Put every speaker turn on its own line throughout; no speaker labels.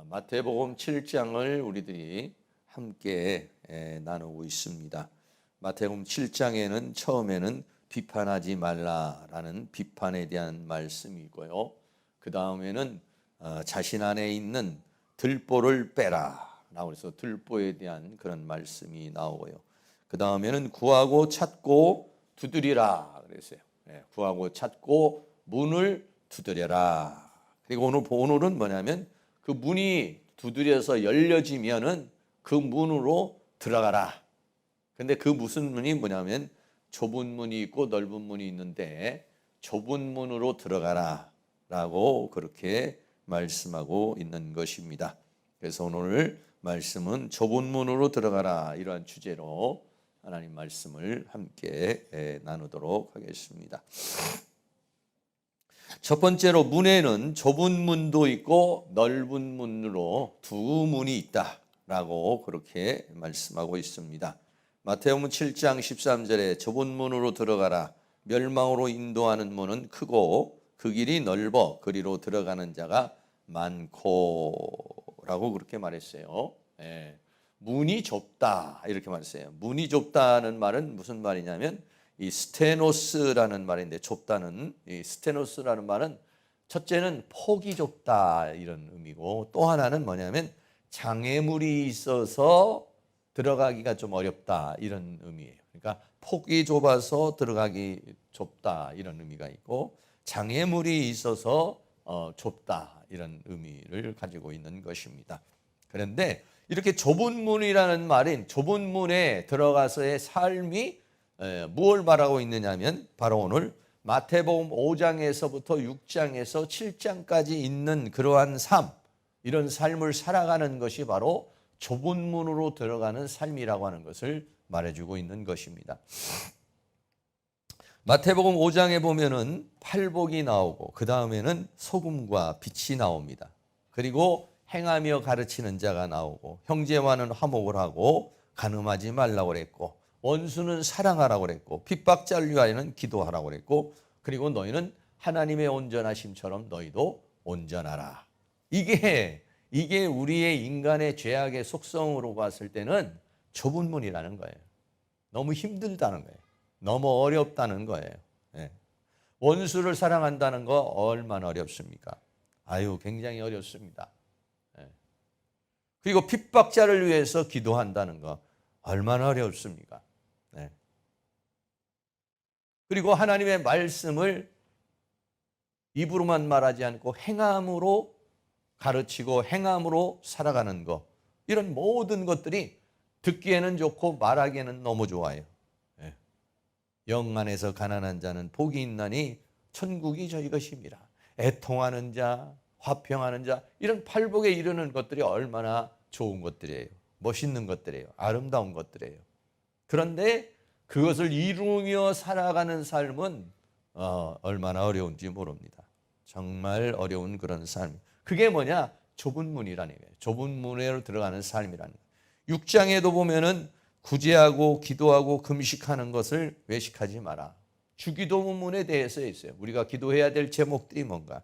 마태복음 7장을 우리들이 함께 나누고 있습니다. 마태복음 7장에는 처음에는 비판하지 말라라는 비판에 대한 말씀이고요. 그 다음에는 자신 안에 있는 들보를 빼라 라고 해서 들보에 대한 그런 말씀이 나오고요. 그 다음에는 구하고 찾고 두드리라 그랬어요. 구하고 찾고 문을 두드려라. 그리고 오늘은 뭐냐면 그 문이 두드려서 열려지면은 그 문으로 들어가라. 근데 그 무슨 문이 뭐냐면 좁은 문이 있고 넓은 문이 있는데 좁은 문으로 들어가라 라고 그렇게 말씀하고 있는 것입니다. 그래서 오늘 말씀은 좁은 문으로 들어가라 이러한 주제로 하나님 말씀을 함께 나누도록 하겠습니다. 첫 번째로 문에는 좁은 문도 있고 넓은 문으로 두 문이 있다라고 그렇게 말씀하고 있습니다. 마태복음 7장 13절에 좁은 문으로 들어가라. 멸망으로 인도하는 문은 크고 그 길이 넓어 그리로 들어가는 자가 많고라고 그렇게 말했어요. 문이 좁다 이렇게 말했어요. 문이 좁다는 말은 무슨 말이냐면 이 스테노스라는 말인데 좁다는 이 스테노스라는 말은 첫째는 폭이 좁다 이런 의미고 또 하나는 뭐냐면 장애물이 있어서 들어가기가 좀 어렵다 이런 의미예요. 그러니까 폭이 좁아서 들어가기 좁다 이런 의미가 있고 장애물이 있어서 좁다 이런 의미를 가지고 있는 것입니다. 그런데 이렇게 좁은 문이라는 말인 좁은 문에 들어가서의 삶이 무엇을 말하고 있느냐면 바로 오늘 마태복음 5장에서부터 6장에서 7장까지 있는 그러한 삶, 이런 삶을 살아가는 것이 바로 좁은 문으로 들어가는 삶이라고 하는 것을 말해주고 있는 것입니다. 마태복음 5장에 보면은 팔복이 나오고 그 다음에는 소금과 빛이 나옵니다. 그리고 행하며 가르치는 자가 나오고 형제와는 화목을 하고 간음하지 말라고 그랬고 원수는 사랑하라고 그랬고 핍박자를 위하여는 기도하라고 그랬고 그리고 너희는 하나님의 온전하심처럼 너희도 온전하라. 이게 우리의 인간의 죄악의 속성으로 봤을 때는 좁은 문이라는 거예요. 너무 힘들다는 거예요. 너무 어렵다는 거예요. 원수를 사랑한다는 거 얼마나 어렵습니까? 굉장히 어렵습니다. 그리고 핍박자를 위해서 기도한다는 거 얼마나 어렵습니까? 그리고 하나님의 말씀을 입으로만 말하지 않고 행함으로 가르치고 행함으로 살아가는 것, 이런 모든 것들이 듣기에는 좋고 말하기에는 너무 좋아요. 영 안에서 가난한 자는 복이 있나니 천국이 저희 것입니다. 애통하는 자, 화평하는 자, 이런 팔복에 이르는 것들이 얼마나 좋은 것들이에요. 멋있는 것들이에요. 아름다운 것들이에요. 그런데 그것을 이루며 살아가는 삶은 얼마나 어려운지 모릅니다. 정말 어려운 그런 삶. 그게 뭐냐? 좁은 문이라는 거예요. 좁은 문으로 들어가는 삶이라는 거예요. 6장에도 보면은 구제하고 기도하고 금식하는 것을 외식하지 마라. 주기도문에 대해서 있어요. 우리가 기도해야 될 제목들이 뭔가.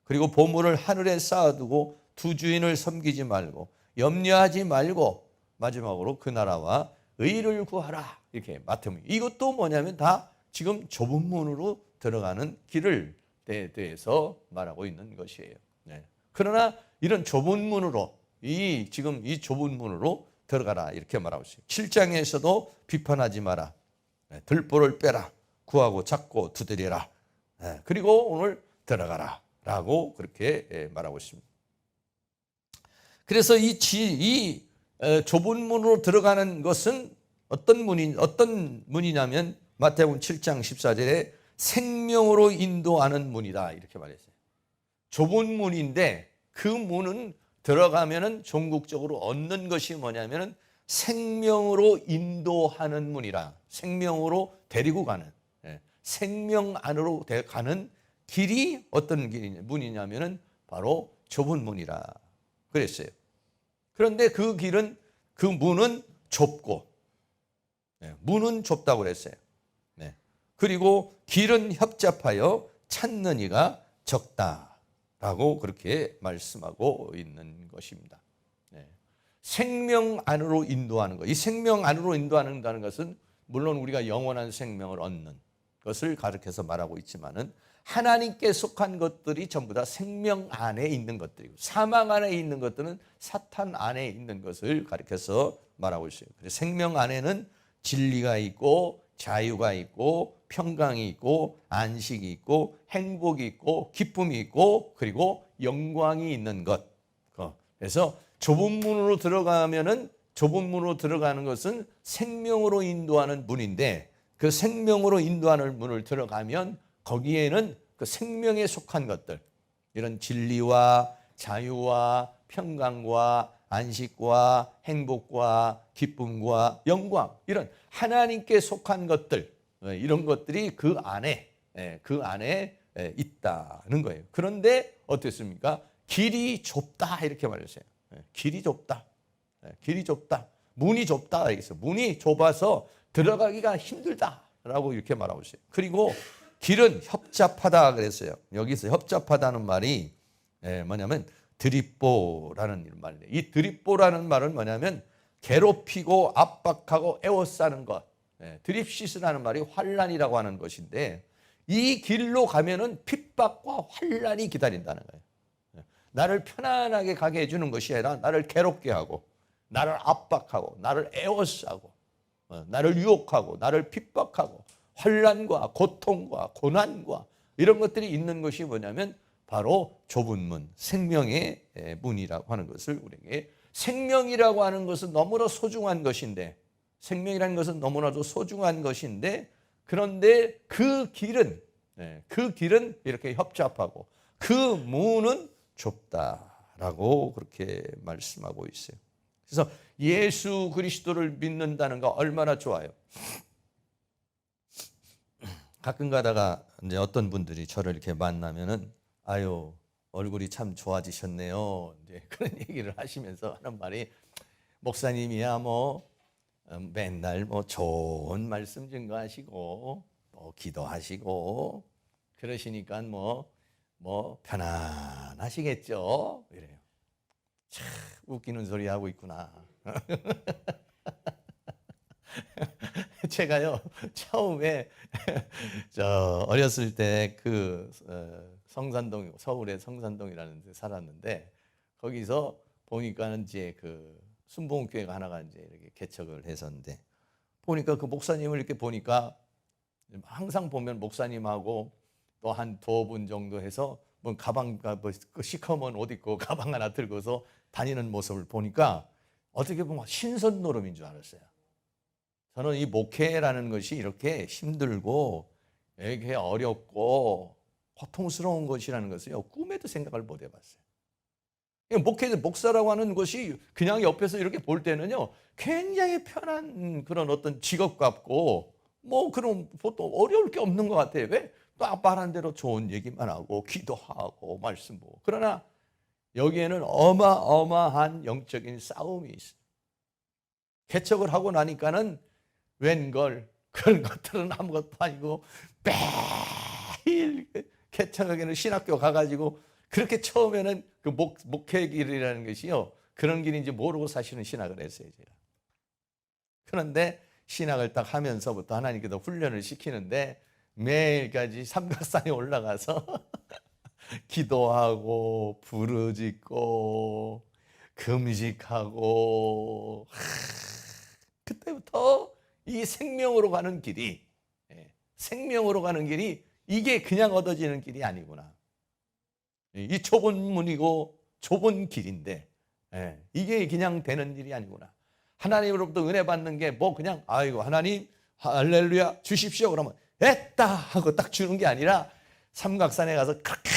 그리고 보물을 하늘에 쌓아두고 두 주인을 섬기지 말고 염려하지 말고 마지막으로 그 나라와 의를 구하라. 이렇게 마태복음. 이것도 뭐냐면 다 지금 좁은 문으로 들어가는 길을 대해서 말하고 있는 것이에요. 그러나 이런 좁은 문으로 지금 이 좁은 문으로 들어가라 이렇게 말하고 있어요. 7장에서도 비판하지 마라. 들보를 빼라. 구하고 찾고 두드리라. 그리고 오늘 들어가라 라고 그렇게 말하고 있습니다. 그래서 이 좁은 문으로 들어가는 것은 어떤 문이냐면 마태복음 7장 14절에 생명으로 인도하는 문이다 이렇게 말했어요. 좁은 문인데 그 문은 들어가면은 종국적으로 얻는 것이 뭐냐면은 생명으로 인도하는 문이라. 생명으로 데리고 가는, 생명 안으로 가는 길이 어떤 문이냐면은 바로 좁은 문이라 그랬어요. 그런데 그 문은 좁고, 문은 좁다고 그랬어요. 그리고 길은 협잡하여 찾는 이가 적다. 라고 그렇게 말씀하고 있는 것입니다. 네. 생명 안으로 인도하는 것. 이 생명 안으로 인도하는다는 것은 물론 우리가 영원한 생명을 얻는 것을 가르쳐서 말하고 있지만은 하나님께 속한 것들이 전부 다 생명 안에 있는 것들이고 사망 안에 있는 것들은 사탄 안에 있는 것을 가르쳐서 말하고 있어요. 그래서 생명 안에는 진리가 있고 자유가 있고 평강이 있고 안식이 있고 행복이 있고 기쁨이 있고 그리고 영광이 있는 것. 그래서 좁은 문으로 들어가면은 좁은 문으로 들어가는 것은 생명으로 인도하는 문인데 그 생명으로 인도하는 문을 들어가면 거기에는 그 생명에 속한 것들 이런 진리와 자유와 평강과 안식과 행복과 기쁨과 영광 이런 하나님께 속한 것들 이런 것들이 그 안에 있다는 거예요. 그런데 어떻습니까? 길이 좁다 이렇게 말했어요. 길이 좁다. 길이 좁다. 문이 좁다. 알겠어요. 문이 좁아서 들어가기가 힘들다라고 이렇게 말하고 있어요. 그리고 길은 협잡하다 그랬어요. 여기서 협잡하다는 말이 뭐냐면 드립보라는 말이에요. 이 드립보라는 말은 뭐냐면 괴롭히고 압박하고 애워싸는 것. 드립시스라는 말이 환난이라고 하는 것인데 이 길로 가면은 핍박과 환난이 기다린다는 거예요. 나를 편안하게 가게 해주는 것이 아니라 나를 괴롭게 하고 나를 압박하고 나를 애워싸고 나를 유혹하고 나를 핍박하고 환난과 고통과 고난과 이런 것들이 있는 것이 뭐냐면 바로 좁은 문, 생명의 문이라고 하는 것을 우리에게 생명이라고 하는 것은 너무나 소중한 것인데 생명이라는 것은 너무나도 소중한 것인데 그런데 그 길은 이렇게 협잡하고 그 문은 좁다라고 그렇게 말씀하고 있어요. 그래서 예수 그리스도를 믿는다는 거 얼마나 좋아요. 가끔 가다가 이제 어떤 분들이 저를 이렇게 만나면은 아유 얼굴이 참 좋아지셨네요. 이제 그런 얘기를 하시면서 하는 말이 목사님이야 뭐 맨날 뭐 좋은 말씀 증거하시고 뭐 기도하시고 그러시니까 뭐 편안하시겠죠. 이래요. 참 웃기는 소리 하고 있구나. 제가요 처음에 저 어렸을 때 그 성산동 서울의 성산동이라는 데 살았는데 거기서 보니까는 이제 그 순복음교회가 하나가 이제 이렇게 개척을 했었는데 보니까 그 목사님을 이렇게 보니까 항상 보면 목사님하고 또 한 두 분 정도 해서 뭐 가방 뭐 시커먼 옷 입고 가방 하나 들고서 다니는 모습을 보니까 어떻게 보면 신선 노름인 줄 알았어요. 저는 이 목회라는 것이 이렇게 힘들고 이렇게 어렵고 고통스러운 것이라는 것을요 꿈에도 생각을 못 해봤어요. 목사라고 하는 것이 그냥 옆에서 이렇게 볼 때는요 굉장히 편한 그런 어떤 직업 같고 뭐 그런 보통 어려울 게 없는 것 같아요. 왜? 딱 말한 대로 좋은 얘기만 하고 기도하고 말씀 보고 그러나 여기에는 어마어마한 영적인 싸움이 있어요. 개척을 하고 나니까는 웬걸 그런 것들은 아무것도 아니고 매일 개척하기는 신학교 가가지고 그렇게 처음에는 그 목회 길이라는 것이요 그런 길인지 모르고 사실은 신학을 했어요 제가. 그런데 신학을 딱 하면서부터 하나님께서 훈련을 시키는데 매일까지 삼각산에 올라가서 기도하고 부르짖고 금식하고 그때부터 이 생명으로 가는 길이 생명으로 가는 길이 이게 그냥 얻어지는 길이 아니구나. 이 좁은 문이고 좁은 길인데 이게 그냥 되는 일이 아니구나. 하나님으로부터 은혜 받는 게 뭐 그냥 아이고 하나님 할렐루야 주십시오 그러면 됐다 하고 딱 주는 게 아니라 삼각산에 가서 그렇게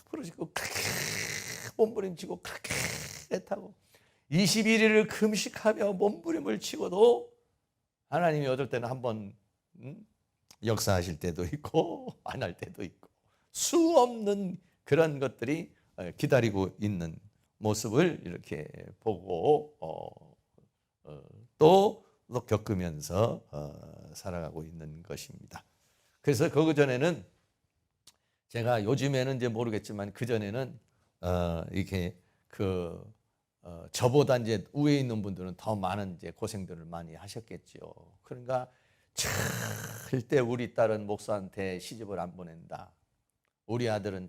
부르짖고 몸부림치고 그렇게 애타고 21일을 금식하며 몸부림을 치고도 하나님이 어떨 때는 한번 역사하실 때도 있고 안 할 때도 있고 수 없는 그런 것들이 기다리고 있는 모습을 이렇게 보고 또 겪으면서 살아가고 있는 것입니다. 그래서 그 전에는 제가 요즘에는 이제 모르겠지만 그전에는 이렇게 저보다 이제 위에 있는 분들은 더 많은 이제 고생들을 많이 하셨겠죠. 그러니까 절대 우리 딸은 목사한테 시집을 안 보낸다. 우리 아들은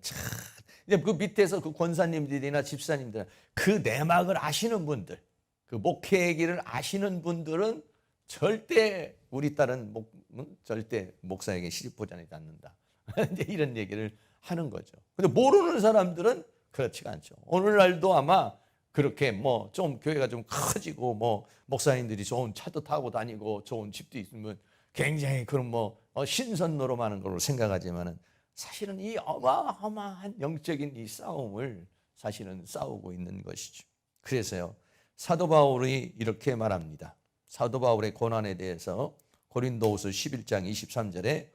이제 그 밑에서 그 권사님들이나 집사님들, 그 내막을 아시는 분들, 그 목회의 길을 아시는 분들은 절대 우리 딸은 절대 목사에게 시집 보내지 않는다. 이제 이런 얘기를 하는 거죠. 근데 모르는 사람들은 그렇지가 않죠. 오늘날도 아마 그렇게 뭐 좀 교회가 좀 커지고 뭐 목사님들이 좋은 차도 타고 다니고 좋은 집도 있으면 굉장히 그런 신선 노름하는 걸로 생각하지만은 사실은 이 어마어마한 영적인 이 싸움을 사실은 싸우고 있는 것이죠. 그래서요, 사도 바울이 이렇게 말합니다. 사도 바울의 고난에 대해서 고린도후서 11장 23절에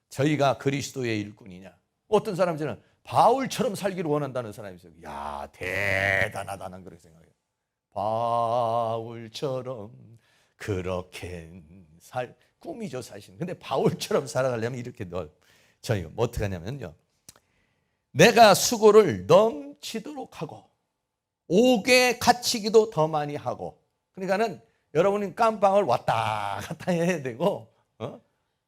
저희가 그리스도의 일꾼이냐. 어떤 사람들은 바울처럼 살기를 원한다는 사람이 있어요. 야, 대단하다. 난 그렇게 생각해요. 바울처럼 그렇게 꿈이죠, 사실. 근데 바울처럼 살아가려면 이렇게 저희가 어떻게 하냐면요, 내가 수고를 넘치도록 하고 옥에 갇히기도 더 많이 하고, 그러니까는 여러분이 깜빵을 왔다 갔다 해야 되고,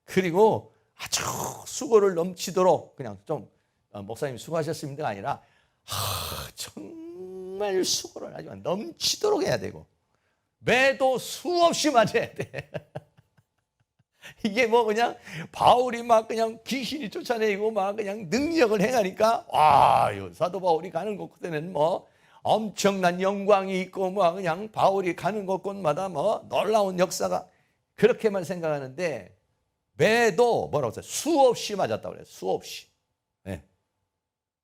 그리고 아주 수고를 넘치도록 그냥 좀 목사님 수고하셨습니다가 아니라 정말 수고를 아주 넘치도록 해야 되고 매도 수없이 맞아야 돼. 이게 그냥 바울이 막 그냥 귀신이 쫓아내고 막 그냥 능력을 행하니까 사도 바울이 가는 곳에는 엄청난 영광이 있고 그냥 바울이 가는 곳곳마다 놀라운 역사가, 그렇게만 생각하는데 매도 뭐라고 했어요? 수없이 맞았다고 그래요. 수없이. 네.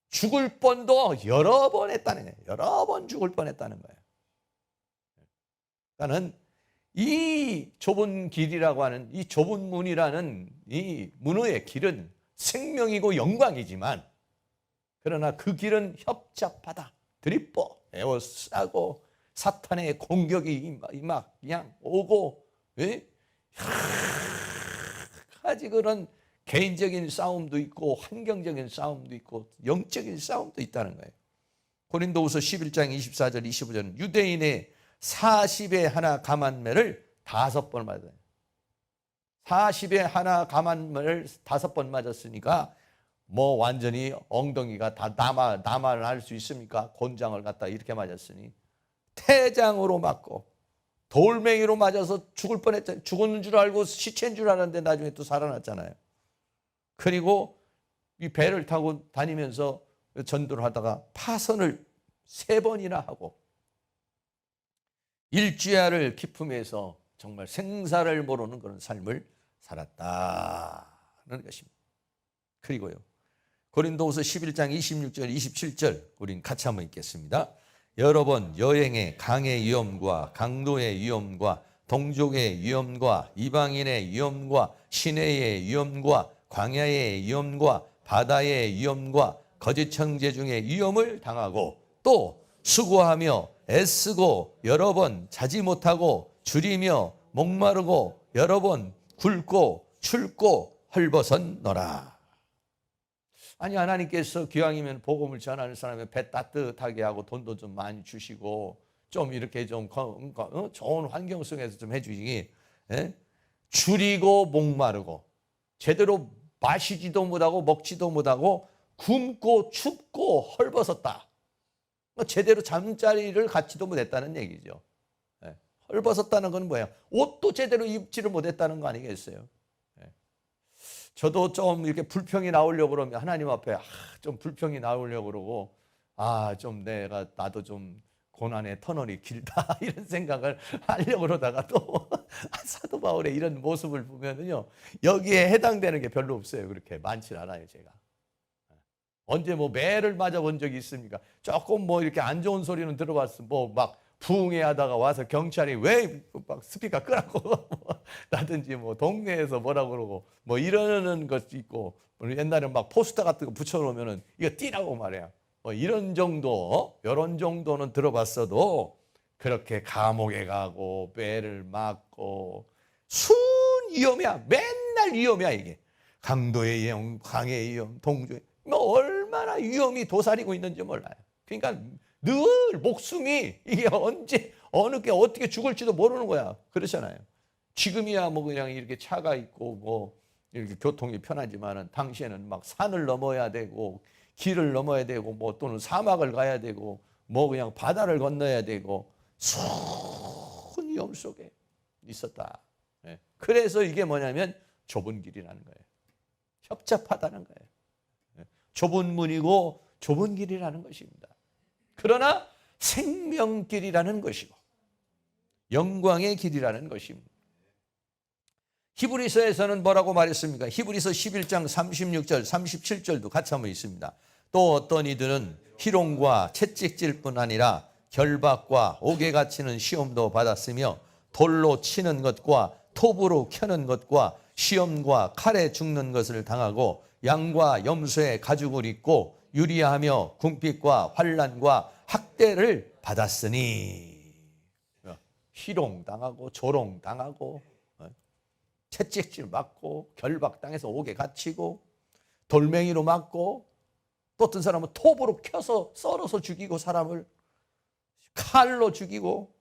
죽을 뻔도 여러 번 했다는 거예요. 여러 번 죽을 뻔했다는 거예요. 그러니까는 이 좁은 길이라고 하는, 이 좁은 문이라는 이 문의 길은 생명이고 영광이지만, 그러나 그 길은 협잡하다. 들이뻐 에워싸고 사탄의 공격이 막 그냥 오고, 가지 그런 개인적인 싸움도 있고 환경적인 싸움도 있고 영적인 싸움도 있다는 거예요. 고린도후서 11장 24절 25절은 유대인의 40에 하나 감한매를 5번 맞아요. 40에 하나 감한매를 5번 맞았으니까 완전히 엉덩이가 다 남아를 할 수 있습니까? 곤장을 갖다 이렇게 맞았으니 태장으로 맞고 돌멩이로 맞아서 죽을 뻔했잖아요. 죽었는 줄 알고 시체인 줄 알았는데 나중에 또 살아났잖아요. 그리고 이 배를 타고 다니면서 전도를 하다가 파선을 3번이나 하고 일주야를 기품해서 정말 생사를 모르는 그런 삶을 살았다는 것입니다. 그리고요, 고린도후서 11장 26절 27절 우린 같이 한번 읽겠습니다. 여러 번 여행의 강의 위험과 강도의 위험과 동족의 위험과 이방인의 위험과 시내의 위험과 광야의 위험과 바다의 위험과 거짓 형제 중의 위험을 당하고 또 수고하며 애쓰고 여러 번 자지 못하고 줄이며 목마르고 여러 번 굶고 춥고 헐벗었노라. 아니, 하나님께서 기왕이면 복음을 전하는 사람의 배 따뜻하게 하고 돈도 좀 많이 주시고 좀 이렇게 좀 좋은 환경 속에서 좀 해주시기, 줄이고 목마르고 제대로 마시지도 못하고 먹지도 못하고 굶고 춥고 헐벗었다. 제대로 잠자리를 갖지도 못했다는 얘기죠. 헐벗었다는 건 뭐예요? 옷도 제대로 입지를 못했다는 거 아니겠어요? 저도 좀 이렇게 불평이 나오려고 그러면 하나님 앞에 좀 불평이 나오려고 그러고 좀 나도 좀 고난의 터널이 길다 이런 생각을 하려고 그러다가 또 사도 바울의 이런 모습을 보면은요, 여기에 해당되는 게 별로 없어요. 그렇게 많지 않아요. 제가 언제 매를 맞아본 적이 있습니까? 조금 이렇게 안 좋은 소리는 들어봤어. 막 부흥회 하다가 와서 경찰이 왜 막 스피커 끄라고 나든지 동네에서 뭐라고 그러고 이러는 것도 있고, 옛날에 막 포스터 같은 거 붙여놓으면은 이거 띄라고 말해요. 이런 정도는 들어봤어도 그렇게 감옥에 가고 매를 맞고 위험이야. 맨날 위험이야. 이게 강도의 위험, 광해의 위험, 동조의 뭐 얼마나 위험이 도사리고 있는지 몰라요. 그러니까 늘 목숨이 이게 언제 어느 게 어떻게 죽을지도 모르는 거야. 그렇잖아요. 지금이야 뭐 그냥 이렇게 차가 있고 뭐 이렇게 교통이 편하지만은 당시에는 막 산을 넘어야 되고 길을 넘어야 되고 뭐 또는 사막을 가야 되고 뭐 그냥 바다를 건너야 되고 수많은 위험 속에 있었다. 예. 그래서 이게 뭐냐면 좁은 길이라는 거예요. 협잡하다는 거예요. 예. 좁은 문이고 좁은 길이라는 것입니다. 그러나 생명길이라는 것이고 영광의 길이라는 것입니다. 히브리서에서는 뭐라고 말했습니까? 히브리서 11장 36절, 37절도 같이 한번 있습니다. 또 어떤 이들은 희롱과 채찍질뿐 아니라 결박과 옥에 갇히는 시험도 받았으며 돌로 치는 것과 톱으로 켜는 것과 시험과 칼에 죽는 것을 당하고 양과 염소의 가죽을 입고 유리하며 궁핍과 환난과 학대를 받았으니 희롱당하고 조롱당하고 채찍질 맞고 결박당해서 옥에 갇히고 돌멩이로 맞고 또 어떤 사람은 톱으로 켜서 썰어서 죽이고 사람을 칼로 죽이고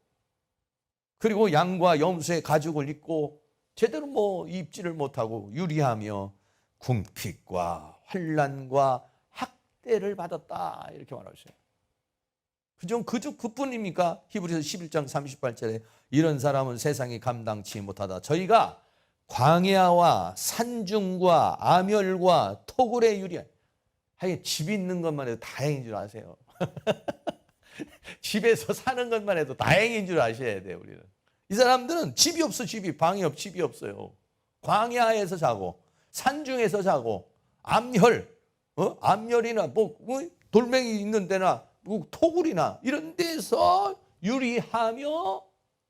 그리고 양과 염소의 가죽을 입고 제대로 뭐 입지를 못하고 유리하며 궁핍과 환난과 학대를 받았다 이렇게 말하셨어요. 그뿐입니까? 히브리서 11장 38절에 이런 사람은 세상이 감당치 못하다. 저희가 광야와 산중과 암열과 토굴에 유리한 하여 집 있는 것만 해도 다행인 줄 아세요. 집에서 사는 것만 해도 다행인 줄 아셔야 돼요. 우리는 이 사람들은 집이 없어. 방이 없 집이 없어요. 광야에서 자고 산중에서 자고 암열이나 뭐 돌멩이 있는 데나 뭐 토굴이나 이런 데서 유리하며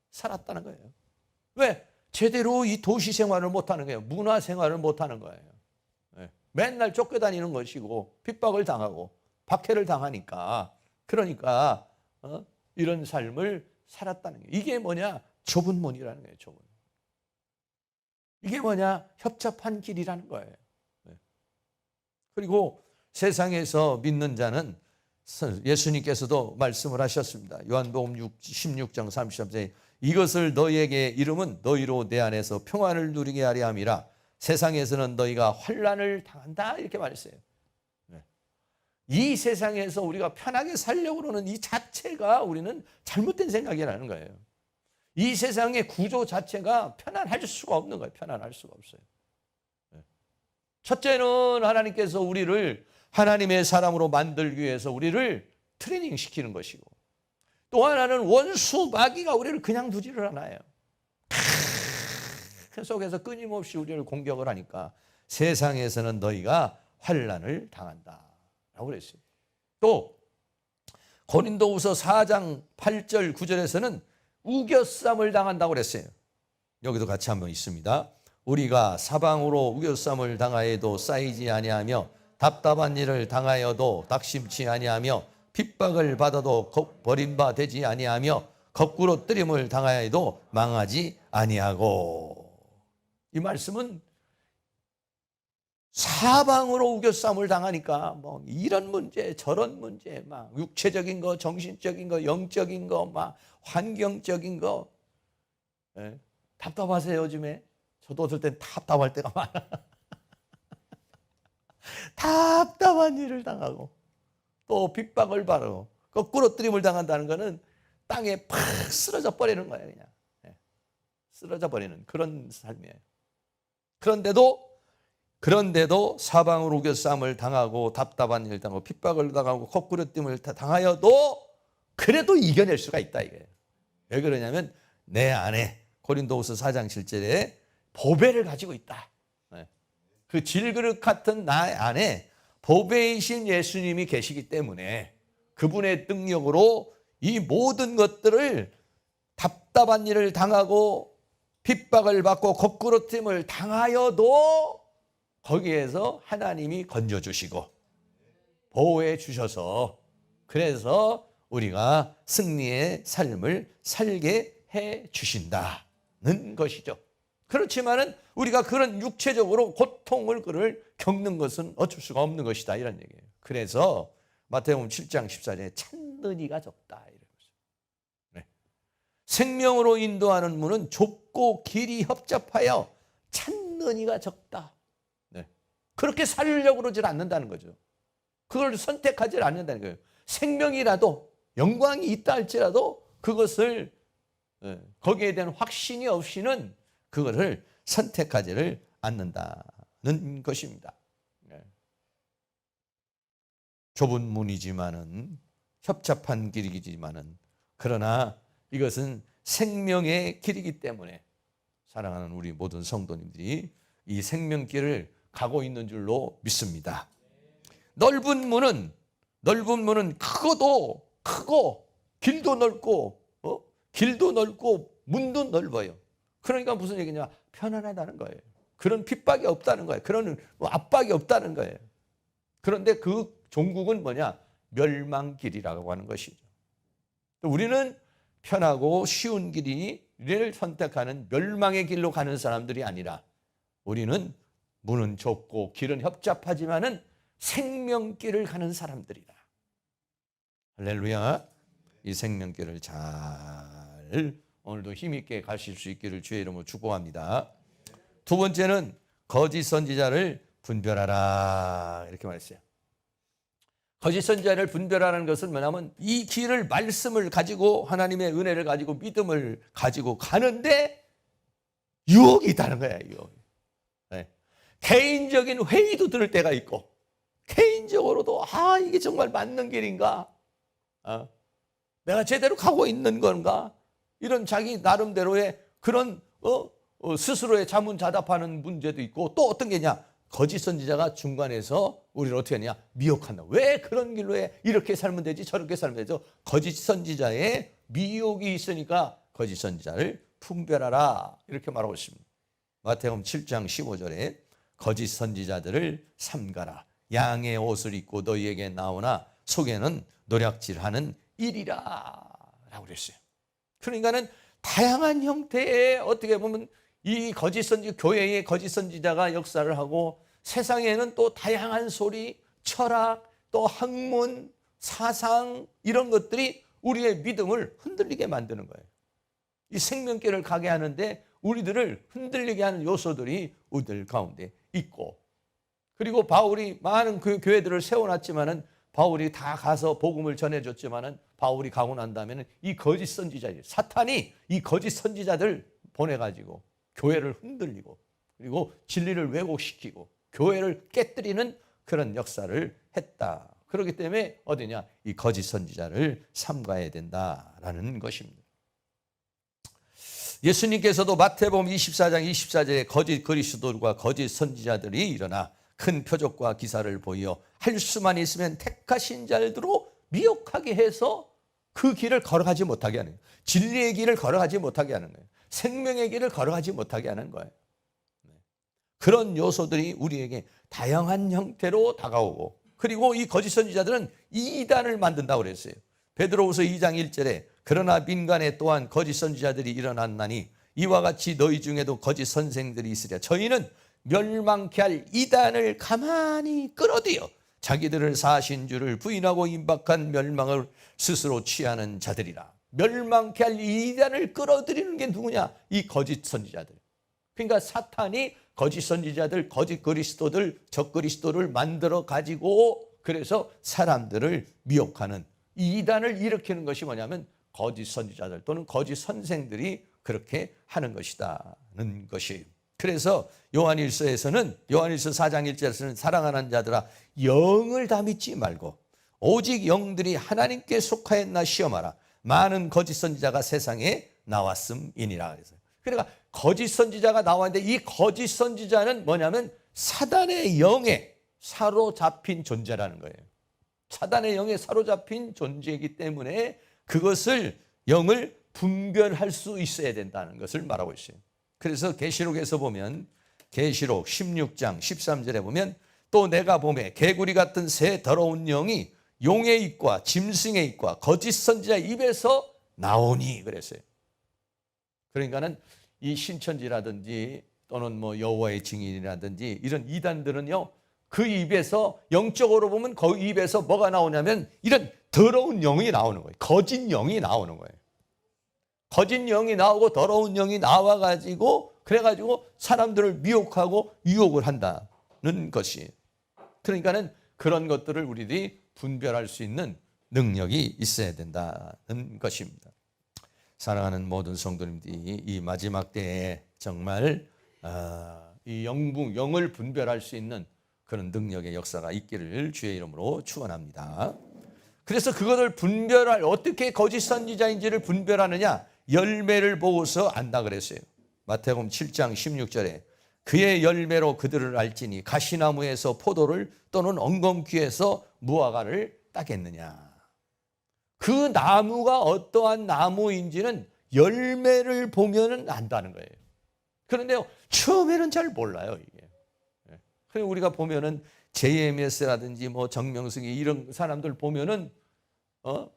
살았다는 거예요. 왜? 제대로 이 도시 생활을 못하는 거예요. 문화 생활을 못하는 거예요. 맨날 쫓겨다니는 것이고 핍박을 당하고 박해를 당하니까 그러니까 이런 삶을 살았다는 거예요. 이게 뭐냐? 좁은 문이라는 거예요. 좁은. 이게 뭐냐? 협잡한 길이라는 거예요. 그리고 세상에서 믿는 자는 예수님께서도 말씀을 하셨습니다. 요한복음 16장 33절에 이것을 너희에게 이름은 너희로 내 안에서 평안을 누리게 하려 함이라. 세상에서는 너희가 환난을 당한다 이렇게 말했어요. 이 세상에서 우리가 편하게 살려고 그러는 이 자체가 우리는 잘못된 생각이라는 거예요. 이 세상의 구조 자체가 편안할 수가 없는 거예요. 편안할 수가 없어요. 첫째는 하나님께서 우리를 하나님의 사람으로 만들기 위해서 우리를 트레이닝 시키는 것이고 또 하나는 원수 마귀가 우리를 그냥 두지를 않아요. 그 속에서 끊임없이 우리를 공격을 하니까 세상에서는 너희가 환난을 당한다 라고 그랬어요. 또 고린도후서 4장 8절 9절에서는 우겨쌈을 당한다고 그랬어요. 여기도 같이 한번 있습니다. 우리가 사방으로 우겨쌈을 당하여도 쌓이지 아니하며 답답한 일을 당하여도 낙심치 아니하며 핍박을 받아도 버림바 되지 아니하며 거꾸로 뜨림을 당하여도 망하지 아니하고. 이 말씀은 사방으로 우겨쌈을 당하니까 뭐 이런 문제 저런 문제 막 육체적인 거 정신적인 거 영적인 거 막 환경적인 거 답답하세요 요즘에? 저도 어떨 땐 답답할 때가 많아. 답답한 일을 당하고 또 핍박을 받고 거꾸로 뜨림을 당한다는 것은 땅에 팍 쓰러져 버리는 거예요. 그냥 쓰러져 버리는 그런 삶이에요. 그런데도 사방으로 우겨쌈을 당하고 답답한 일을 당하고 핍박을 당하고 거꾸로 뜨림을 당하여도 그래도 이겨낼 수가 있다 이거예요. 왜 그러냐면 내 안에 고린도후서 4장 7절에 보배를 가지고 있다. 그 질그릇 같은 나 안에 보배이신 예수님이 계시기 때문에 그분의 능력으로 이 모든 것들을 답답한 일을 당하고 핍박을 받고 거꾸로 뜸을 당하여도 거기에서 하나님이 건져주시고 보호해 주셔서 그래서 우리가 승리의 삶을 살게 해 주신다는 것이죠. 그렇지만은 우리가 그런 육체적으로 고통을 그를 겪는 것은 어쩔 수가 없는 것이다 이런 얘기예요. 그래서 마태복음 7장 14절에 찬더니가 적다 이런 거죠. 네. 생명으로 인도하는 문은 좁고 길이 협잡하여 찬더니가 적다. 네. 그렇게 살려고 그러질 않는다는 거죠. 그걸 선택하지 않는다는 거예요. 생명이라도 영광이 있다 할지라도 그것을 거기에 대한 확신이 없이는 그것을 선택하지를 않는다는 것입니다. 좁은 문이지만은 협잡한 길이지만은 그러나 이것은 생명의 길이기 때문에 사랑하는 우리 모든 성도님들이 이 생명길을 가고 있는 줄로 믿습니다. 넓은 문은 크고 길도 넓고 문도 넓어요. 그러니까 무슨 얘기냐? 편안하다는 거예요. 그런 핍박이 없다는 거예요. 그런 압박이 없다는 거예요. 그런데 그 종국은 뭐냐? 멸망길이라고 하는 것이죠. 우리는 편하고 쉬운 길을 선택하는 멸망의 길로 가는 사람들이 아니라 우리는 문은 좁고 길은 협잡하지만은 생명길을 가는 사람들이다. 할렐루야. 이 생명길을 잘 오늘도 힘있게 가실 수 있기를 주의 이름으로 축복합니다. 두 번째는 거짓 선지자를 분별하라 이렇게 말했어요. 거짓 선지자를 분별하는 것은 뭐냐면 이 길을 말씀을 가지고 하나님의 은혜를 가지고 믿음을 가지고 가는데 유혹이 있다는 거예요. 유혹. 네. 개인적인 회의도 들을 때가 있고 개인적으로도 이게 정말 맞는 길인가? 내가 제대로 가고 있는 건가? 이런 자기 나름대로의 그런 스스로의 자문자답하는 문제도 있고 또 어떤 게냐? 거짓 선지자가 중간에서 우리를 어떻게 하냐? 미혹한다. 왜 그런 길로 해? 이렇게 살면 되지 저렇게 살면 되죠. 거짓 선지자의 미혹이 있으니까 거짓 선지자를 분별하라 이렇게 말하고 있습니다. 마태복음 7장 15절에 거짓 선지자들을 삼가라. 양의 옷을 입고 너희에게 나오나 속에는 노략질하는 일이라 라고 그랬어요. 그러니까는 다양한 형태의 어떻게 보면 이 거짓 선지 교회의 거짓 선지자가 역사를 하고 세상에는 또 다양한 소리, 철학, 또 학문, 사상 이런 것들이 우리의 믿음을 흔들리게 만드는 거예요. 이 생명길을 가게 하는데 우리들을 흔들리게 하는 요소들이 우리들 가운데 있고 그리고 바울이 많은 그 교회들을 세워놨지만은 바울이 다 가서 복음을 전해줬지만은 바울이 가고 난 다음에는 이 거짓 선지자들, 사탄이 이 거짓 선지자들 보내가지고 교회를 흔들리고 그리고 진리를 왜곡시키고 교회를 깨뜨리는 그런 역사를 했다. 그렇기 때문에 어디냐? 이 거짓 선지자를 삼가야 된다라는 것입니다. 예수님께서도 마태복음 24장 24절에 거짓 그리스도들과 거짓 선지자들이 일어나 큰 표적과 기사를 보여 할 수만 있으면 택하신 자들로 미혹하게 해서 그 길을 걸어가지 못하게 하는 거예요. 진리의 길을 걸어가지 못하게 하는 거예요. 생명의 길을 걸어가지 못하게 하는 거예요. 그런 요소들이 우리에게 다양한 형태로 다가오고 그리고 이 거짓 선지자들은 이단을 만든다고 그랬어요. 베드로후서 2장 1절에 그러나 민간에 또한 거짓 선지자들이 일어났나니 이와 같이 너희 중에도 거짓 선생들이 있으랴. 저희는 멸망케 할 이단을 가만히 끌어들여 자기들을 사신 줄을 부인하고 임박한 멸망을 스스로 취하는 자들이라. 멸망케 할 이단을 끌어들이는 게 누구냐? 이 거짓 선지자들. 그러니까 사탄이 거짓 선지자들, 거짓 그리스도들, 적그리스도를 만들어 가지고 그래서 사람들을 미혹하는 이단을 일으키는 것이 뭐냐면 거짓 선지자들 또는 거짓 선생들이 그렇게 하는 것이다는 것이에요. 그래서 요한일서에서는 요한일서 4장 1절에서는 사랑하는 자들아 영을 다 믿지 말고 오직 영들이 하나님께 속하였나 시험하라. 많은 거짓 선지자가 세상에 나왔음이니라. 그러니까 거짓 선지자가 나왔는데 이 거짓 선지자는 뭐냐면 사단의 영에 사로잡힌 존재라는 거예요. 사단의 영에 사로잡힌 존재이기 때문에 그것을 영을 분별할 수 있어야 된다는 것을 말하고 있어요. 그래서 계시록에서 보면 계시록 16장 13절에 보면 또 내가 보매 개구리 같은 새 더러운 영이 용의 입과 짐승의 입과 거짓 선지자의 입에서 나오니 그랬어요. 그러니까는 이 신천지라든지 또는 뭐 여호와의 증인이라든지 이런 이단들은요 그 입에서 영적으로 보면 그 입에서 뭐가 나오냐면 이런 더러운 영이 나오는 거예요. 거짓 영이 나오는 거예요. 거짓 영이 나오고 더러운 영이 나와가지고 그래가지고 사람들을 미혹하고 유혹을 한다는 것이. 그러니까는 그런 것들을 우리들이 분별할 수 있는 능력이 있어야 된다는 것입니다. 사랑하는 모든 성도님들이 이 마지막 때에 정말 이 영을 분별할 수 있는 그런 능력의 역사가 있기를 주의 이름으로 축원합니다. 그래서 그것을 분별할 어떻게 거짓 선지자인지를 분별하느냐? 열매를 보고서 안다 그랬어요. 마태복음 7장 16절에 그의 열매로 그들을 알지니 가시나무에서 포도를 또는 엉겅퀴에서 무화과를 따겠느냐. 그 나무가 어떠한 나무인지는 열매를 보면 안다는 거예요. 그런데 처음에는 잘 몰라요, 이게. 그래서 우리가 보면은 JMS라든지 뭐 정명석이 이런 사람들 보면은 뭐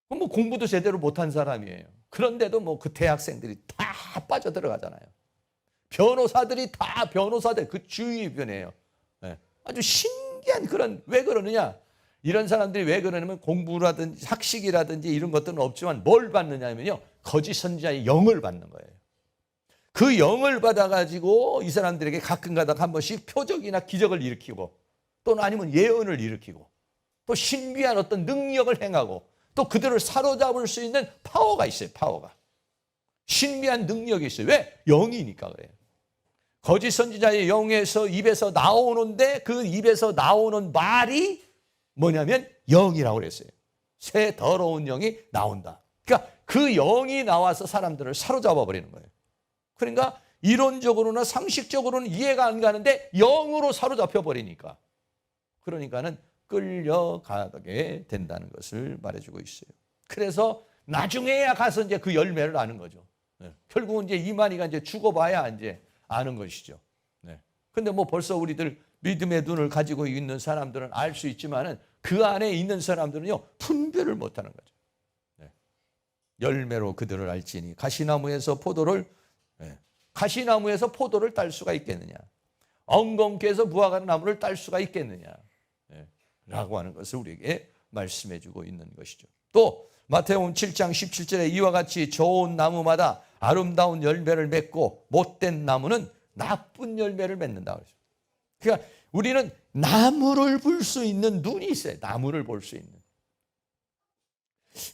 공부도 제대로 못한 사람이에요. 그런데도 뭐 그 대학생들이 다 빠져들어가잖아요. 변호사들이 다 변호사들 그 주위변이에요. 아주 신기한 그런, 왜 그러느냐? 이런 사람들이 왜 그러냐면 공부라든지 학식이라든지 이런 것들은 없지만 뭘 받느냐면요, 거짓 선지자의 영을 받는 거예요. 그 영을 받아가지고 이 사람들에게 가끔가다 한 번씩 표적이나 기적을 일으키고 또는 아니면 예언을 일으키고 또 신비한 어떤 능력을 행하고 또 그들을 사로잡을 수 있는 파워가 있어요. 파워가. 신비한 능력이 있어요. 왜? 영이니까 그래요. 거짓 선지자의 영에서 입에서 나오는데 그 입에서 나오는 말이 뭐냐면 영이라고 그랬어요. 새 더러운 영이 나온다. 그러니까 그 영이 나와서 사람들을 사로잡아 버리는 거예요. 그러니까 이론적으로나 상식적으로는 이해가 안 가는데 영으로 사로잡혀 버리니까. 그러니까는 끌려가게 된다는 것을 말해주고 있어요. 그래서 나중에야 가서 이제 그 열매를 아는 거죠. 결국은 이제 이만희가 이제 죽어봐야 이제 아는 것이죠. 근데 뭐 벌써 우리들 믿음의 눈을 가지고 있는 사람들은 알 수 있지만은 그 안에 있는 사람들은요, 분별을 못 하는 거죠. 열매로 그들을 알지니 가시나무에서 포도를 딸 수가 있겠느냐? 엉겅퀴에서 무화과 나무를 딸 수가 있겠느냐? 라고 하는 것을 우리에게 말씀해 주고 있는 것이죠. 또 마태복음 7장 17절에 이와 같이 좋은 나무마다 아름다운 열매를 맺고 못된 나무는 나쁜 열매를 맺는다. 그러니까 우리는 나무를 볼 수 있는 눈이 있어요. 나무를 볼 수 있는.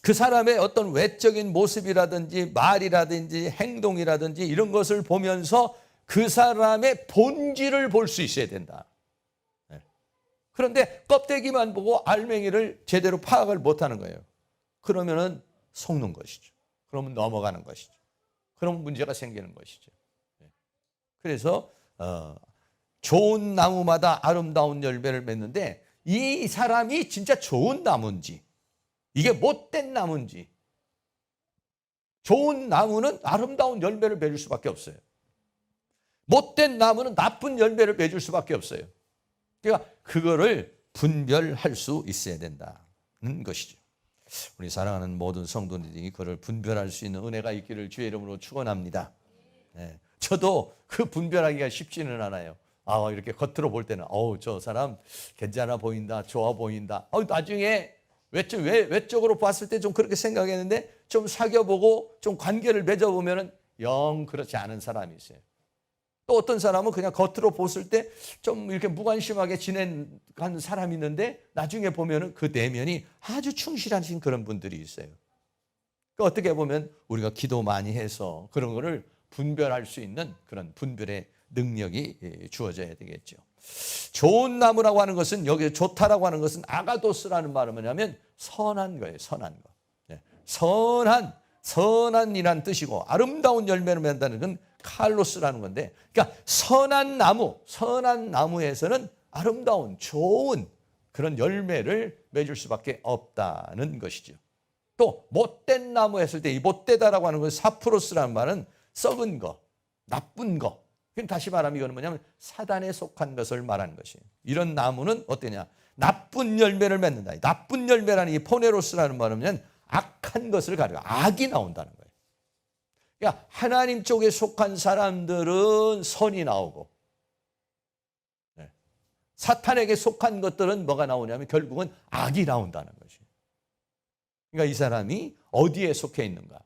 그 사람의 어떤 외적인 모습이라든지 말이라든지 행동이라든지 이런 것을 보면서 그 사람의 본질을 볼 수 있어야 된다. 그런데 껍데기만 보고 알맹이를 제대로 파악을 못하는 거예요. 그러면은 속는 것이죠. 그러면 넘어가는 것이죠. 그러면 문제가 생기는 것이죠. 그래서 좋은 나무마다 아름다운 열매를 맺는데 이 사람이 진짜 좋은 나무인지 이게 못된 나무인지, 좋은 나무는 아름다운 열매를 맺을 수밖에 없어요. 못된 나무는 나쁜 열매를 맺을 수밖에 없어요. 그러니까 그거를 분별할 수 있어야 된다는 것이죠. 우리 사랑하는 모든 성도들이 그걸 분별할 수 있는 은혜가 있기를 주의 이름으로 축원합니다. 저도 그 분별하기가 쉽지는 않아요. 이렇게 겉으로 볼 때는 저 사람 괜찮아 보인다, 좋아 보인다. 나중에 외적으로 봤을 때 좀 그렇게 생각했는데 좀 사귀어보고 좀 관계를 맺어보면은 영 그렇지 않은 사람이 있어요. 또 어떤 사람은 그냥 겉으로 봤을 때 좀 이렇게 무관심하게 지낸 사람이 있는데 나중에 보면은 그 내면이 아주 충실하신 그런 분들이 있어요. 그러니까 어떻게 보면 우리가 기도 많이 해서 그런 거를 분별할 수 있는 그런 분별의 능력이 주어져야 되겠죠. 좋은 나무라고 하는 것은, 여기 좋다라고 하는 것은 아가도스라는 말은 뭐냐면 선한 거예요. 선한 거. 선한이란 뜻이고 아름다운 열매를 맺는다는 건 칼로스라는 건데, 그러니까 선한 나무에서는 아름다운 좋은 그런 열매를 맺을 수밖에 없다는 것이죠. 또 못된 나무 했을 때 이 못되다라고 하는 것은 사프로스라는 말은 썩은 거, 나쁜 거. 다시 말하면 이거는 뭐냐면 사단에 속한 것을 말하는 것이에요. 이런 나무는 어떠냐? 나쁜 열매를 맺는다. 나쁜 열매라는 이 포네로스라는 말은 악한 것을 가리고 악이 나온다는 거예요. 그러니까 하나님 쪽에 속한 사람들은 선이 나오고 사탄에게 속한 것들은 뭐가 나오냐면 결국은 악이 나온다는 것이에요. 그러니까 이 사람이 어디에 속해 있는가?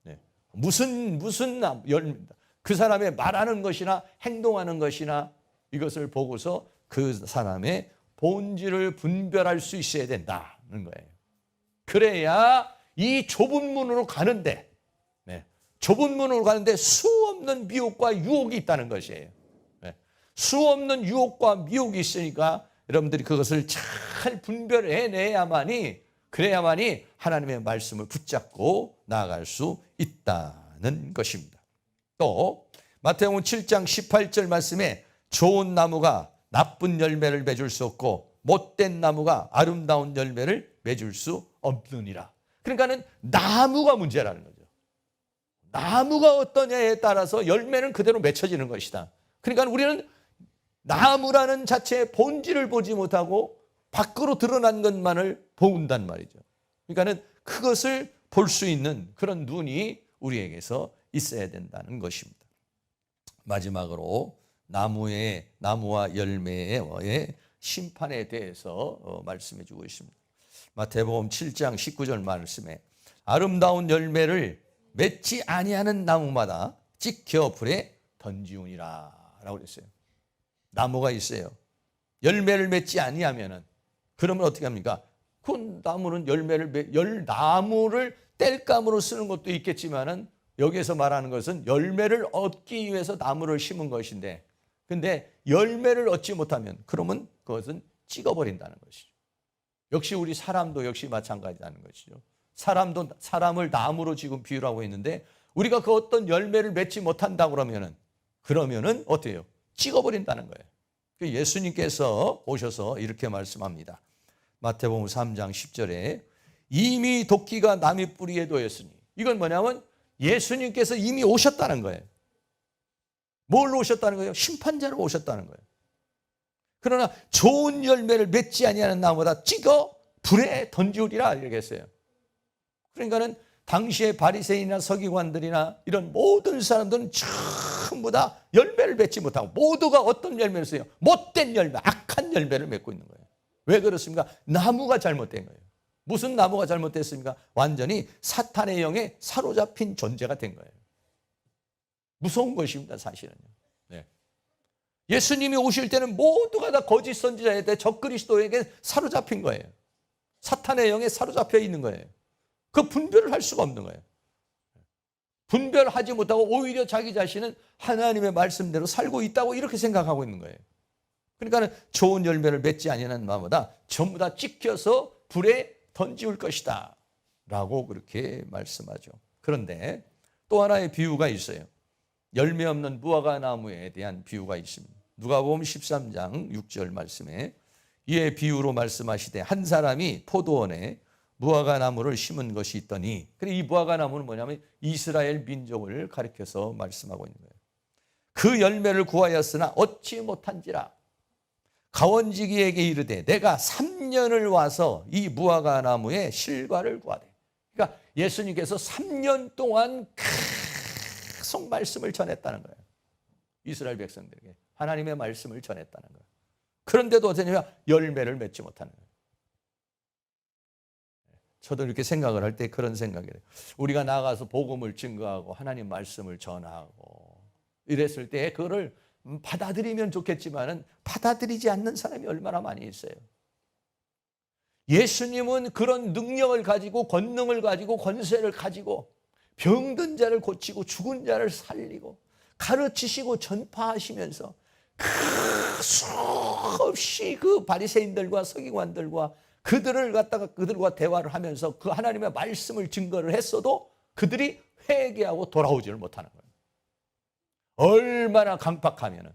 네. 무슨 그 사람의 말하는 것이나 행동하는 것이나 이것을 보고서 그 사람의 본질을 분별할 수 있어야 된다는 거예요. 그래야 이 좁은 문으로 가는데, 좁은 문으로 가는데 수없는 미혹과 유혹이 있다는 것이에요. 수없는 유혹과 미혹이 있으니까 여러분들이 그것을 잘 분별해내야만이, 그래야만이 하나님의 말씀을 붙잡고 나아갈 수 있다는 것입니다. 또 마태복음 7장 18절 말씀에 좋은 나무가 나쁜 열매를 맺을 수 없고 못된 나무가 아름다운 열매를 맺을 수 없느니라. 그러니까는 나무가 문제라는 거죠. 나무가 어떠냐에 따라서 열매는 그대로 맺혀지는 것이다. 그러니까 우리는 나무라는 자체의 본질을 보지 못하고 밖으로 드러난 것만을 본단 말이죠. 그러니까는 그것을 볼 수 있는 그런 눈이 우리에게서 있어야 된다는 것입니다. 마지막으로 나무와 열매의 심판에 대해서 말씀해 주고 있습니다. 마태복음 7장 19절 말씀에 아름다운 열매를 맺지 아니하는 나무마다 찍혀 불에 던지우니라 라고 그랬어요. 나무가 있어요. 열매를 맺지 아니하면은 그러면 어떻게 합니까? 그 나무는 나무를 땔감으로 쓰는 것도 있겠지만은 여기에서 말하는 것은 열매를 얻기 위해서 나무를 심은 것인데, 근데 열매를 얻지 못하면 그러면 그것은 찍어버린다는 것이죠. 역시 우리 사람도 역시 마찬가지라는 것이죠. 사람을 나무로 지금 비유를 하고 있는데 우리가 그 어떤 열매를 맺지 못한다 그러면은 어때요? 찍어버린다는 거예요. 예수님께서 오셔서 이렇게 말씀합니다. 마태복음 3장 10절에 이미 도끼가 남의 뿌리에 놓였으니, 이건 뭐냐면 예수님께서 이미 오셨다는 거예요. 뭘로 오셨다는 거예요? 심판자로 오셨다는 거예요. 그러나 좋은 열매를 맺지 아니하는 나무보다 찍어 불에 던지우리라 이렇게 했어요. 그러니까는 당시의 바리새인이나 서기관들이나 이런 모든 사람들은 전부 다 열매를 맺지 못하고 모두가 어떤 열매를 써요? 못된 열매, 악한 열매를 맺고 있는 거예요. 왜 그렇습니까? 나무가 잘못된 거예요. 무슨 나무가 잘못됐습니까? 완전히 사탄의 영에 사로잡힌 존재가 된 거예요. 무서운 것입니다, 사실은요. 네. 예수님이 오실 때는 모두가 다 거짓 선지자에 대해 적그리스도에게 사로잡힌 거예요. 사탄의 영에 사로잡혀 있는 거예요. 그 분별을 할 수가 없는 거예요. 분별하지 못하고 오히려 자기 자신은 하나님의 말씀대로 살고 있다고 이렇게 생각하고 있는 거예요. 그러니까 좋은 열매를 맺지 아니하는 마음보다 전부 다 찍혀서 불에 던지울 것이다 라고 그렇게 말씀하죠. 그런데 또 하나의 비유가 있어요. 열매 없는 무화과 나무에 대한 비유가 있습니다. 누가복음 13장 6절 말씀에 이에 비유로 말씀하시되 한 사람이 포도원에 무화과 나무를 심은 것이 있더니, 이 무화과 나무는 뭐냐면 이스라엘 민족을 가리켜서 말씀하고 있는 거예요. 그 열매를 구하였으나 얻지 못한지라 가원지기에게 이르되 내가 3년을 와서 이 무화과 나무의 실과를 구하되. 그러니까 예수님께서 3년 동안 계속 말씀을 전했다는 거예요. 이스라엘 백성들에게 하나님의 말씀을 전했다는 거예요. 그런데도 어쩌냐 열매를 맺지 못하는 거예요. 저도 이렇게 생각을 할 때 그런 생각이 해요. 우리가 나가서 복음을 증거하고 하나님 말씀을 전하고 이랬을 때 그거를 받아들이면 좋겠지만은 받아들이지 않는 사람이 얼마나 많이 있어요. 예수님은 그런 능력을 가지고 권능을 가지고 권세를 가지고 병든 자를 고치고 죽은 자를 살리고 가르치시고 전파하시면서 수없이 그 바리새인들과 서기관들과 그들과 대화를 하면서 그 하나님의 말씀을 증거를 했어도 그들이 회개하고 돌아오지를 못하는 거예요. 얼마나 강팍하면은,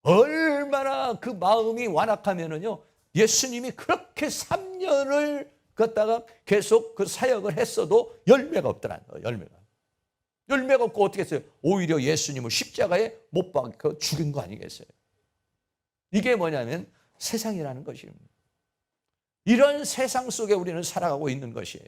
얼마나 그 마음이 완악하면은요, 예수님이 그렇게 3년을 갖다가 계속 그 사역을 했어도 열매가 없더라는 거예요. 열매가 없고 어떻게 했어요? 오히려 예수님을 십자가에 못 박혀 죽인 거 아니겠어요? 이게 뭐냐면 세상이라는 것입니다. 이런 세상 속에 우리는 살아가고 있는 것이에요.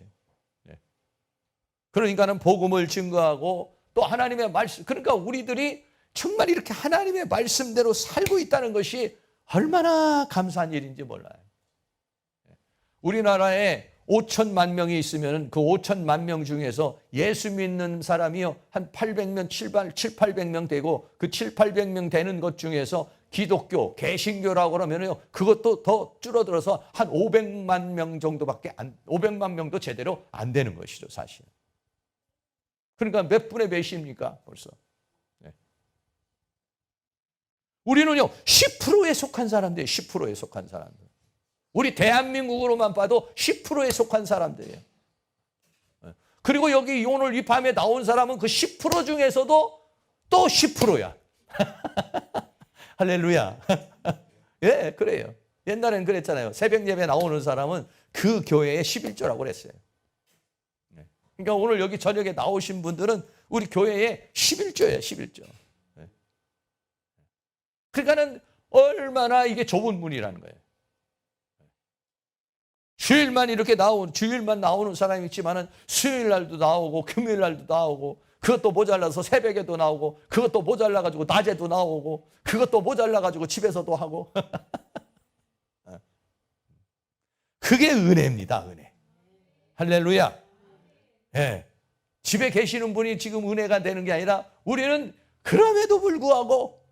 그러니까는 복음을 증거하고 또 하나님의 말씀, 그러니까 우리들이 정말 이렇게 하나님의 말씀대로 살고 있다는 것이 얼마나 감사한 일인지 몰라요. 우리나라에 5천만 명이 있으면 그 5천만 명 중에서 예수 믿는 사람이요 한 800명, 700명 되고 그 800명 되는 것 중에서 기독교, 개신교라고 그러면요 그것도 더 줄어들어서 한 500만 명 정도밖에 500만 명도 제대로 안 되는 것이죠, 사실. 그러니까 몇 분의 몇입니까, 벌써? 네. 우리는요 10%에 속한 사람들이에요. 10%에 속한 사람들. 우리 대한민국으로만 봐도 10%에 속한 사람들이에요. 그리고 여기 오늘 이 밤에 나온 사람은 그 10% 중에서도 또 10%야. 할렐루야. 예, 그래요. 옛날엔 그랬잖아요. 새벽 예배 나오는 사람은 그 교회의 11조라고 그랬어요. 그러니까 오늘 여기 저녁에 나오신 분들은 우리 교회의 11조예요, 11조. 그러니까는 얼마나 이게 좁은 문이라는 거예요. 주일만 나오는 사람이 있지만은 수요일 날도 나오고 금요일 날도 나오고 그것도 모자라서 새벽에도 나오고 그것도 모자라 가지고 낮에도 나오고 그것도 모자라 가지고 집에서도 하고 그게 은혜입니다, 은혜. 할렐루야. 예. 집에 계시는 분이 지금 은혜가 되는 게 아니라 우리는 그럼에도 불구하고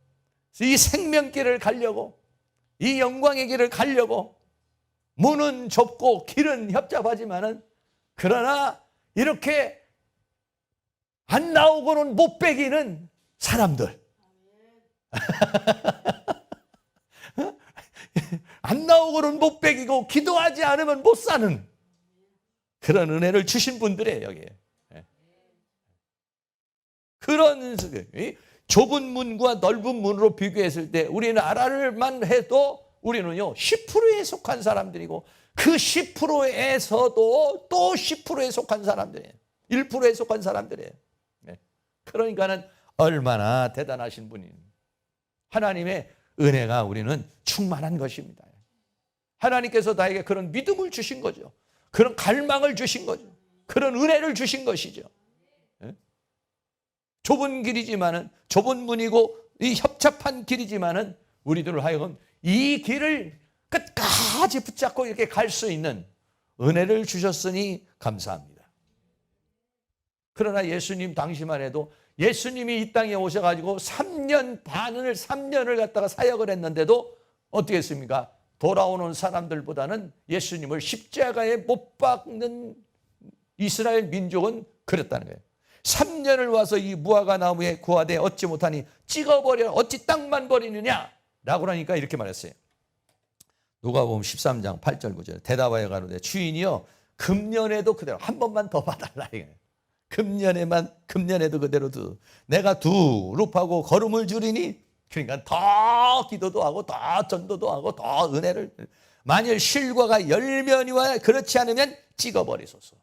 이 생명길을 가려고 이 영광의 길을 가려고 문은 좁고 길은 협잡하지만은 그러나 이렇게 안 나오고는 못 빼기는 사람들. 안 나오고는 못 빼기고 기도하지 않으면 못 사는 그런 은혜를 주신 분들이에요, 여기에. 그런 좁은 문과 넓은 문으로 비교했을 때 우리나라를만 해도 우리는요 10%에 속한 사람들이고 그 10%에서도 또 10%에 속한 사람들이에요. 1%에 속한 사람들이에요. 그러니까는 얼마나 대단하신 분이 하나님의 은혜가 우리는 충만한 것입니다. 하나님께서 나에게 그런 믿음을 주신 거죠. 그런 갈망을 주신 거죠. 그런 은혜를 주신 것이죠. 좁은 길이지만은 좁은 문이고 이 협착한 길이지만은 우리들을 하여금 이 길을 끝까지 붙잡고 이렇게 갈 수 있는 은혜를 주셨으니 감사합니다. 그러나 예수님 당시만 해도 예수님이 이 땅에 오셔가지고 3년을 갖다가 사역을 했는데도 어떻게 했습니까? 돌아오는 사람들보다는 예수님을 십자가에 못 박는 이스라엘 민족은 그랬다는 거예요. 3년을 와서 이 무화과 나무에 구하되 얻지 못하니 찍어버려 어찌 땅만 버리느냐 라고 하니까 이렇게 말했어요. 누가복음 13장 8절 9절 대답하여 가로되 주인이여 금년에도 그대로 한 번만 더 봐달라. 금년에도 그대로 내가 두릅하고 걸음을 줄이니 그러니까 더 기도도 하고 더 전도도 하고 더 은혜를 만일 실과가 열면이와 그렇지 않으면 찍어버리소서.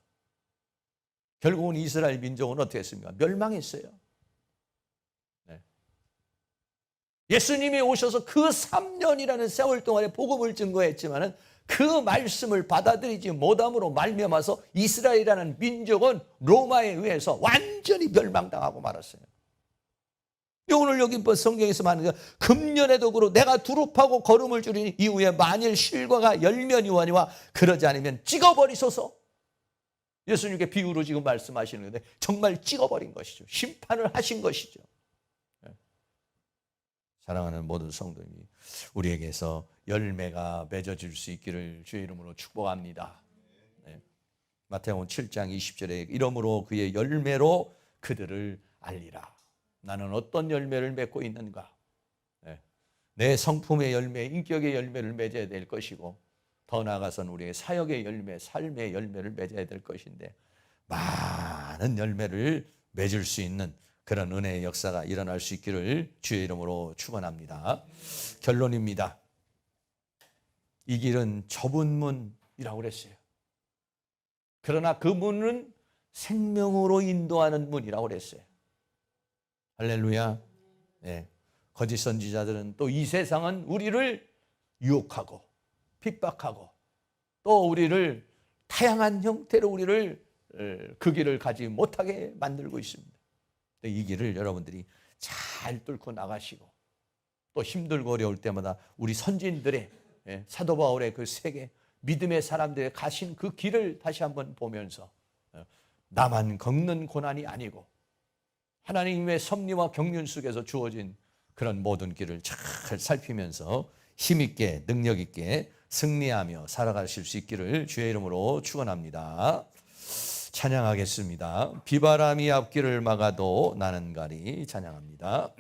결국은 이스라엘 민족은 어떻게 했습니까? 멸망했어요. 네. 예수님이 오셔서 그 3년이라는 세월 동안에 복음을 증거했지만은 그 말씀을 받아들이지 못함으로 말미암아서 이스라엘이라는 민족은 로마에 의해서 완전히 멸망당하고 말았어요. 오늘 여기 성경에서 말하는 거 금년에도 그로 내가 두릅하고 걸음을 줄이니 이후에 만일 실과가 열면이와니와 그러지 않으면 찍어버리소서. 예수님께 비유로 지금 말씀하시는 건데 정말 찍어버린 것이죠. 심판을 하신 것이죠. 사랑하는 모든 성도님, 우리에게서 열매가 맺어질 수 있기를 주의 이름으로 축복합니다. 네. 마태복음 7장 20절에 이러므로 그의 열매로 그들을 알리라. 나는 어떤 열매를 맺고 있는가? 네. 내 성품의 열매, 인격의 열매를 맺어야 될 것이고 더 나아가서는 우리의 사역의 열매, 삶의 열매를 맺어야 될 것인데 많은 열매를 맺을 수 있는 그런 은혜의 역사가 일어날 수 있기를 주의 이름으로 축원합니다. 결론입니다. 이 길은 좁은 문이라고 그랬어요. 그러나 그 문은 생명으로 인도하는 문이라고 그랬어요. 할렐루야. 네. 거짓 선지자들은 또 이 세상은 우리를 유혹하고 핍박하고 또 우리를 다양한 형태로 우리를 그 길을 가지 못하게 만들고 있습니다. 이 길을 여러분들이 잘 뚫고 나가시고 또 힘들고 어려울 때마다 우리 선진들의 사도 바울의 그 세계 믿음의 사람들의 가신 그 길을 다시 한번 보면서 나만 겪는 고난이 아니고 하나님의 섭리와 경륜 속에서 주어진 그런 모든 길을 잘 살피면서 힘있게 능력있게 승리하며 살아가실 수 있기를 주의 이름으로 축원합니다. 찬양하겠습니다. 비바람이 앞길을 막아도 나는 가리 찬양합니다.